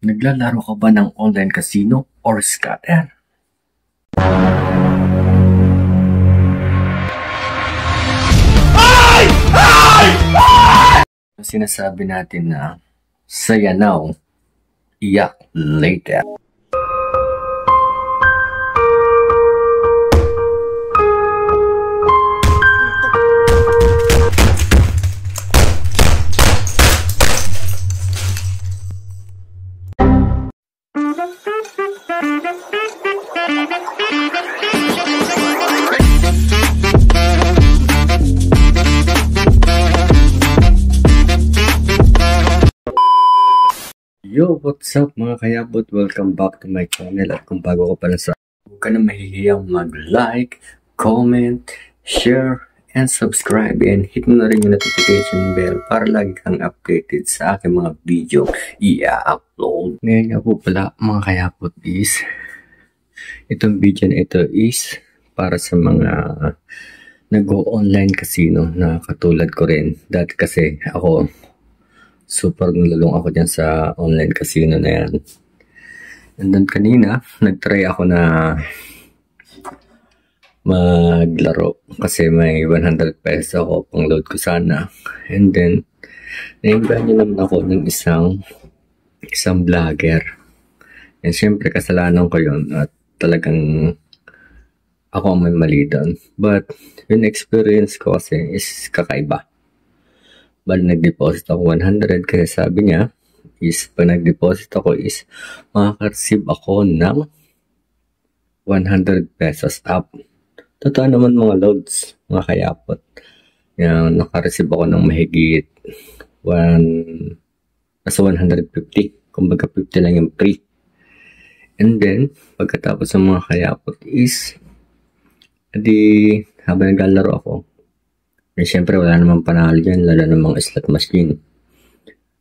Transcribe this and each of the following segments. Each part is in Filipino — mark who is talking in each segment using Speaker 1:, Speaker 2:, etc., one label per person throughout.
Speaker 1: Naglalaro ka ba ng online casino or scatter? Sinasabi natin na saya now, iyak later. Yo, what's up mga kayabot? Welcome back to my channel. At kung bago ko pala sa huwag ka na mahihiyang mag-like, comment, share, and subscribe. And hit mo na rin yung notification bell para lagi kang updated sa aking mga video i-upload. Ngayon nga po pala mga kayabot is itong video na ito is para sa mga nag-online casino na katulad ko rin. Dati kasi ako super nalulung ako dyan sa online casino na yan. And then kanina, nag-try ako na maglaro kasi may 100 pesos ako pang load ko sana. And then, na-invite naman ako ng isang vlogger. And syempre, kasalanan ko yun at talagang ako may mali doon. But, yung experience ko kasi is kakaiba. Bali nag-deposit ako 100 kasi sabi niya is pag nag-deposit ako is makaka-receive ako ng 100 pesos up. Totoo naman mga loads, mga kayapot. Yan, naka-receive ako ng mahigit nasa 150. Kumbaga 50 lang yung free. And then, pagkatapos ng mga kayapot is habang naglalaro ako, eh, syempre wala namang panalo dyan, lalo namang slot machine.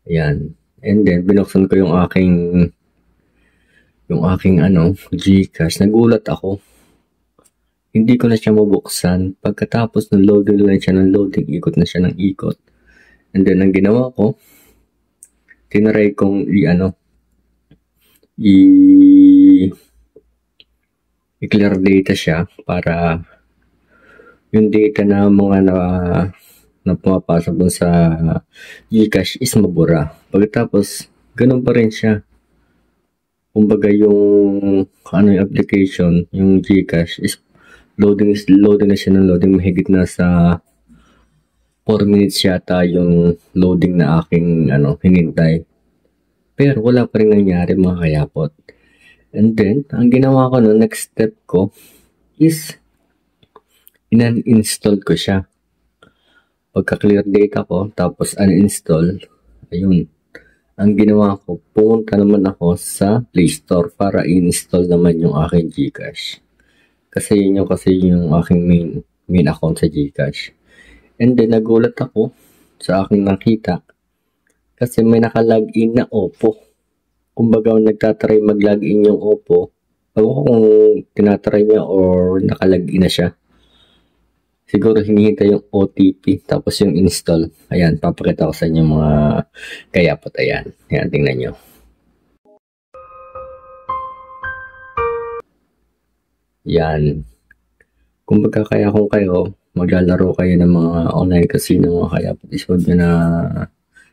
Speaker 1: Ayan. And then, binuksan ko yung aking Gcash. Nagulat ako. Hindi ko na siya mabuksan. Pagkatapos ng loading lang siya ng loading, ikot na siya ng ikot. And then, ang ginawa ko, tinaray kong i-clear data siya para yung data na mga na pumapasok dun sa Gcash is mabura. Pagkatapos, ganun pa rin siya. Kumbaga yung application, yung Gcash is loading na siya ng loading. Mahigit na sa 4 minutes yata yung loading na aking hinintay. Pero wala pa rin nangyari mga kayapot. And then, ang ginawa ko next step ko is in-install ko siya. Pagka-clear data ko, tapos uninstall, ayun. Ang ginawa ko, pumunta naman ako sa Play Store para i-install naman yung aking Gcash. Kasi yun yung aking main account sa Gcash. And then, nagulat ako sa aking nakita kasi may naka-login na Oppo. Kumbaga, nagtatry mag-login yung Oppo. Ewan ko kung tinatry niya or naka-login na siya. Siguro hinihintay yung OTP tapos yung install. Ayan, papakita ko sa inyo mga kayapot. Ayan, tingnan nyo. Yan. Kung magkakaya kung kayo, maglalaro kayo ng mga online casino mga kayapot, is huwag nyo na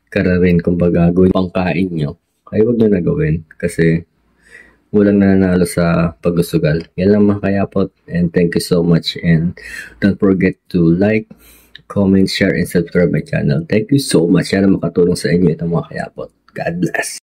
Speaker 1: kararin kung gagawin pangkain nyo. Ay huwag nyo na gawin kasi walang nananalo sa pag-usugal. Yan lang mga kayapot, and thank you so much, and don't forget to like, comment, share, and subscribe my channel. Thank you so much. Sana makatulong sa inyo itong mga kayapot. God bless.